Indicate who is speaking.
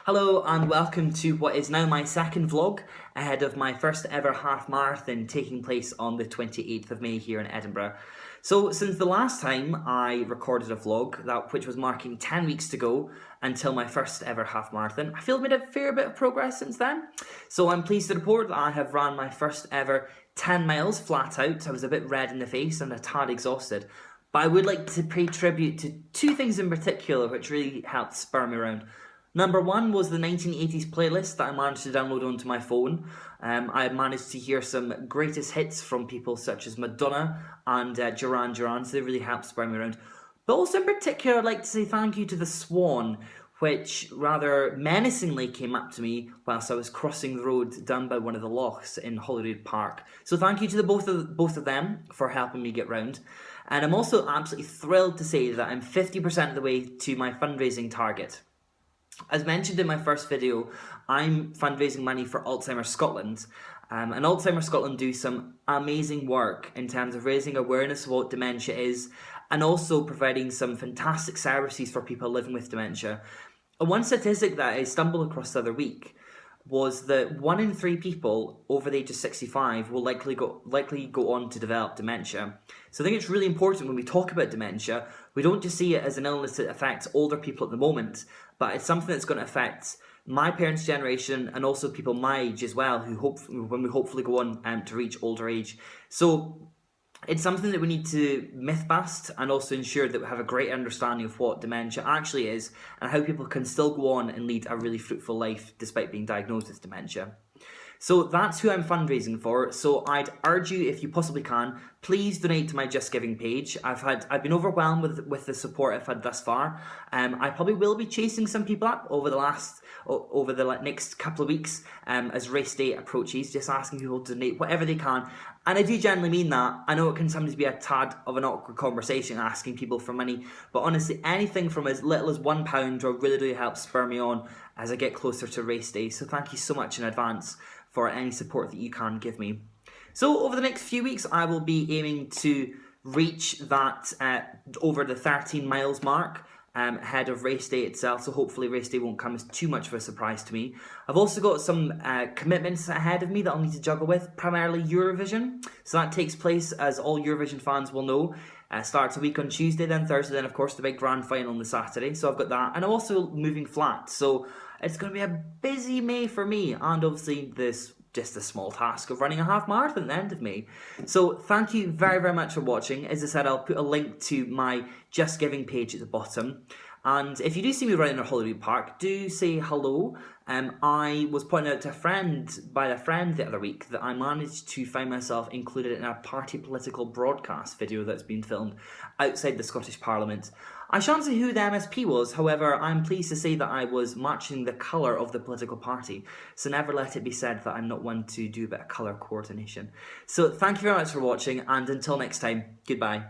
Speaker 1: Hello and welcome to what is now my second vlog ahead of my first ever half marathon taking place on the 28th of May here in Edinburgh. So since the last time I recorded a vlog, which was marking 10 weeks to go until my first ever half marathon, I feel I've made a fair bit of progress since then. So I'm pleased to report that I have ran my first ever 10 miles flat out. I was a bit red in the face and a tad exhausted. But I would like to pay tribute to two things in particular which really helped spur me around. Number one was the 1980s playlist that I managed to download onto my phone. I managed to hear some greatest hits from people such as Madonna and Duran Duran, so they really helped spur me around. But also in particular, I'd like to say thank you to the Swan, which rather menacingly came up to me whilst I was crossing the road down by one of the lochs in Holyrood Park. So thank you to both of them for helping me get round. And I'm also absolutely thrilled to say that I'm 50% of the way to my fundraising target. As mentioned in my first video, I'm fundraising money for Alzheimer's Scotland. And Alzheimer's Scotland do some amazing work in terms of raising awareness of what dementia is and also providing some fantastic services for people living with dementia. And one statistic that I stumbled across the other week was that 1 in 3 people over the age of 65 will likely go on to develop dementia. So I think it's really important when we talk about dementia, we don't just see it as an illness that affects older people at the moment, but it's something that's going to affect my parents' generation and also people my age as well, when we hopefully go on to reach older age. So it's something that we need to myth bust and also ensure that we have a great understanding of what dementia actually is and how people can still go on and lead a really fruitful life despite being diagnosed with dementia. So that's who I'm fundraising for. So I'd urge you, if you possibly can, please donate to my Just Giving page. I've been overwhelmed with the support I've had thus far. I probably will be chasing some people up over the next couple of weeks as race day approaches, just asking people to donate whatever they can. And I do genuinely mean that. I know it can sometimes be a tad of an awkward conversation asking people for money, but honestly, anything from as little as £1 will really help spur me on as I get closer to race day. So thank you so much in advance for any support that you can give me. So over the next few weeks, I will be aiming to reach that over the 13 miles mark ahead of race day itself, so hopefully race day won't come as too much of a surprise to me. I've also got some commitments ahead of me that I'll need to juggle with, primarily Eurovision. So that takes place, as all Eurovision fans will know, starts a week on Tuesday, then Thursday, then of course the big grand final on the Saturday. So I've got that, and I'm also moving flat. So it's going to be a busy May for me, and obviously just a small task of running a half marathon at the end of May. So thank you very much for watching. As I said, I'll put a link to my Just Giving page at the bottom. And if you do see me running at Holyrood Park, do say hello. I was pointed out to by a friend the other week that I managed to find myself included in a party political broadcast video that's been filmed outside the Scottish Parliament. I shan't say who the MSP was, however, I'm pleased to say that I was matching the colour of the political party, so never let it be said that I'm not one to do a bit of colour coordination. So thank you very much for watching, and until next time, goodbye.